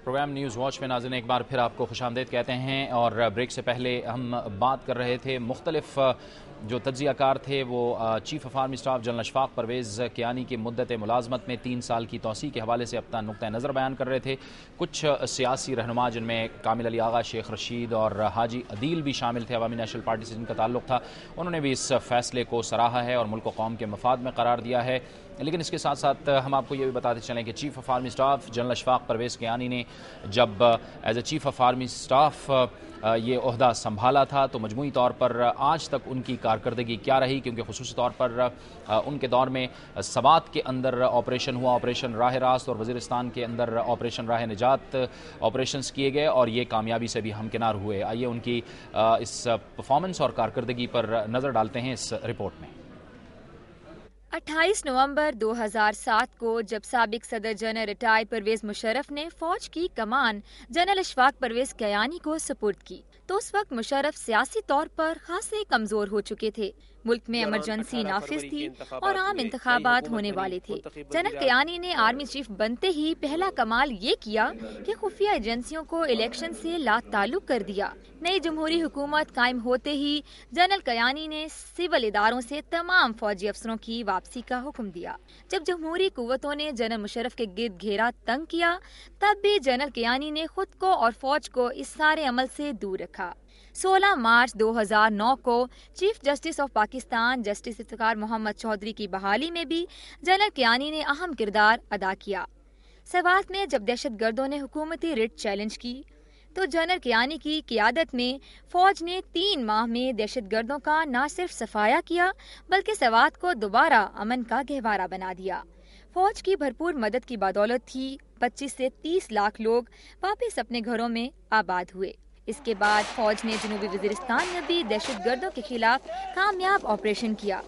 Programme news watch میں ناظرین ایک بار پھر آپ کو خوش آمدید کہتے ہیں، اور بریک سے پہلے ہم بات کر رہے تھے مختلف جو تجزیہ کار تھے وہ chief of army staff general Ashfaq Pervez Kayani کی مدت ملازمت میں 3 سال کی توسیع کے حوالے سے اپنا نقطہ نظر بیان کر رہے تھے۔ کچھ سیاسی رہنما جن میں کامل علی آغا، شیخ رشید اور حاجی عدیل بھی شامل تھے، عوامی نیشنل پارٹی سے جن کا تعلق تھا، انہوں نے بھی اس فیصلے کو سراہا ہے اور ملک و قوم کے مفاد میں قرار دیا ہے۔ لیکن اس کے ساتھ ساتھ ہم آپ کو یہ بھی بتاتے چلیں کہ chief of army staff general Ashfaq Pervez Kayani نے جب as a chief of army staff یہ عہدہ سنبھالا تھا تو مجموعی طور پر آج تک ان کی کارکردگی کیا رہی، کیونکہ خصوصی طور پر ان کے دور میں سوات کے اندر آپریشن ہوا، آپریشن راہ راست، اور وزیرستان کے اندر آپریشن راہ نجات آپریشنز کیے گئے اور یہ کامیابی سے بھی ہمکنار ہوئے۔ آئیے ان کی اس پرفارمنس اور کارکردگی پر نظر ڈالتے ہیں اس رپورٹ میں۔ 28 نومبر 2007 کو جب سابق صدر جنرل ریٹائرڈ پرویز مشرف نے فوج کی کمان جنرل اشفاق پرویز کیانی کو سپرد کی تو اس وقت مشرف سیاسی طور پر خاصے کمزور ہو چکے تھے۔ ملک میں ایمرجنسی نافذ تھی اور عام انتخابات ہونے والے تھے۔ جنرل کیانی نے آرمی چیف بنتے ہی پہلا کمال یہ کیا کہ خفیہ ایجنسیوں کو الیکشن سے لا تعلق کر دیا۔ نئی جمہوری حکومت قائم ہوتے ہی جنرل کیانی نے سول اداروں سے تمام فوجی افسروں کی واپسی کا حکم دیا۔ جب جمہوری قوتوں نے جنرل مشرف کے گرد گھیرا تنگ کیا، تب بھی جنرل کیانی نے خود کو اور فوج کو اس سارے عمل سے دور رکھا۔ 16 مارچ 2009 کو chief justice of Pakistan justice Iftikhar Muhammad Chaudhry کی بحالی میں بھی جنرل کیانی نے اہم کردار ادا کیا۔ سوات میں جب دہشت گردوں نے حکومتی رٹ چیلنج کی تو جنرل کیانی کی قیادت میں فوج نے 3 ماہ میں دہشت گردوں کا نہ صرف صفایا کیا بلکہ سوات کو دوبارہ امن کا گہوارہ بنا دیا۔ فوج کی بھرپور مدد کی بدولت ہی 25 سے 30 لاکھ لوگ واپس اپنے گھروں میں آباد ہوئے۔ اس کے بعد فوج نے جنوبی وزیرستان میں بھی دہشت گردوں کے خلاف کامیاب آپریشن کیا۔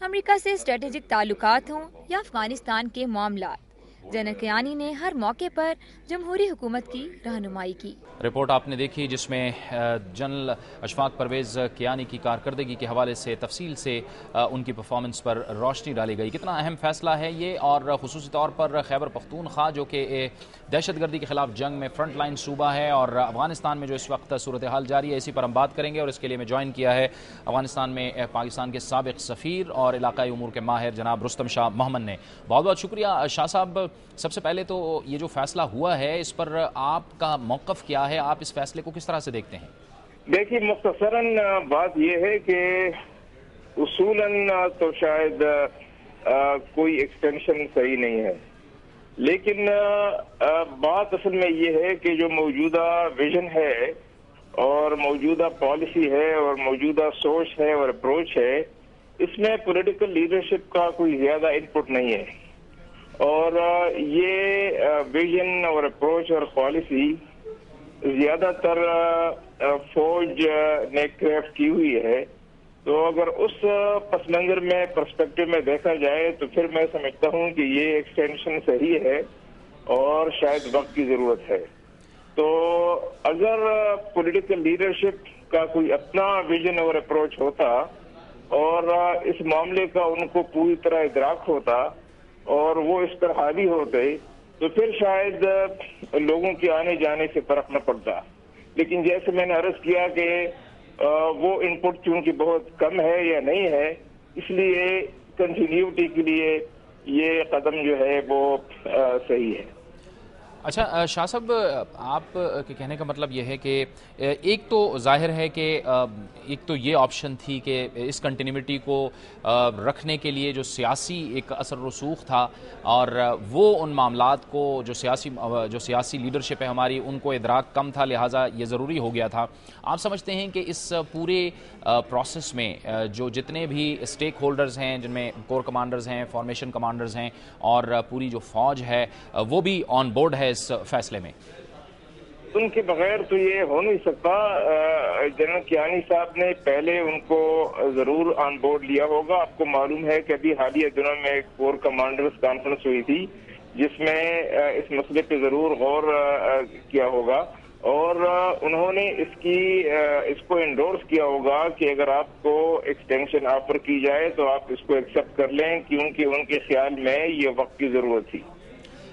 امریکہ سے اسٹریٹجک تعلقات ہوں یا افغانستان کے معاملات، جنرل کیانی نے ہر موقع پر جمہوری حکومت کی رہنمائی کی۔ رپورٹ آپ نے دیکھی جس میں جنرل اشفاق پرویز کیانی کی کارکردگی کے حوالے سے تفصیل سے ان کی پرفارمنس پر روشنی ڈالی گئی۔ کتنا اہم فیصلہ ہے یہ، اور خصوصی طور پر خیبر پختونخوا جو کہ دہشت گردی کے خلاف جنگ میں فرنٹ لائن صوبہ ہے، اور افغانستان میں جو اس وقت صورتحال جاری ہے اسی پر ہم بات کریں گے، اور اس کے لیے میں جوائن کیا ہے افغانستان میں پاکستان کے سابق سفیر اور علاقائی امور کے ماہر جناب رستم شاہ محمد نے۔ بہت بہت شکریہ شاہ صاحب۔ سب سے پہلے تو یہ جو فیصلہ ہوا ہے اس پر آپ کا موقف کیا ہے، آپ اس فیصلے کو کس طرح سے دیکھتے ہیں؟ دیکھیے، مختصراً بات یہ ہے کہ اصولاً تو شاید کوئی ایکسٹینشن صحیح نہیں ہے، لیکن بات اصل میں یہ ہے کہ جو موجودہ ویژن ہے اور موجودہ پالیسی ہے اور موجودہ سوچ ہے اور اپروچ ہے، اس میں پولیٹیکل لیڈرشپ کا کوئی زیادہ انپٹ نہیں ہے، اور یہ ویژن اور اپروچ اور پالیسی زیادہ تر فوج نے کرافٹ کی ہوئی ہے۔ تو اگر اس پس منظر میں پرسپیکٹو میں دیکھا جائے تو پھر میں سمجھتا ہوں کہ یہ ایکسٹینشن صحیح ہے اور شاید وقت کی ضرورت ہے۔ تو اگر پولیٹیکل لیڈرشپ کا کوئی اپنا ویژن اور اپروچ ہوتا اور اس معاملے کا ان کو پوری طرح ادراک ہوتا اور وہ اس پر حاوی ہوتے تو پھر شاید لوگوں کے آنے جانے سے فرق نہ پڑتا، لیکن جیسے میں نے عرض کیا کہ وہ انپٹ چونکہ بہت کم ہے یا نہیں ہے، اس لیے کنٹینیوٹی کے لیے یہ قدم جو ہے وہ صحیح ہے۔ اچھا شاہ صاحب، آپ کے کہنے کا مطلب یہ ہے کہ ایک تو ظاہر ہے کہ ایک تو یہ آپشن تھی کہ اس کنٹینیوٹی کو رکھنے کے لیے جو سیاسی ایک اثر رسوخ تھا، اور وہ ان معاملات کو جو سیاسی لیڈرشپ ہے ہماری ان کو ادراک کم تھا، لہٰذا یہ ضروری ہو گیا تھا۔ آپ سمجھتے ہیں کہ اس پورے پروسیس میں جو جتنے بھی اسٹیک ہولڈرز ہیں، جن میں کور کمانڈرز ہیں، فارمیشن کمانڈرز ہیں، اور پوری جو فوج ہے وہ بھی آن بورڈ ہے اس فیصلے میں؟ ان کے بغیر تو یہ ہو نہیں سکتا۔ جنرل کیانی صاحب نے پہلے ان کو ضرور آن بورڈ لیا ہوگا۔ آپ کو معلوم ہے کہ ابھی حالیہ دنوں میں ایک کور کمانڈرز کانفرنس ہوئی تھی جس میں اس مسئلے پہ ضرور غور کیا ہوگا، اور انہوں نے اس کو انڈورس کیا ہوگا کہ اگر آپ کو ایکسٹینشن آفر کی جائے تو آپ اس کو ایکسیپٹ کر لیں، کیونکہ ان کے خیال میں یہ وقت کی ضرورت تھی۔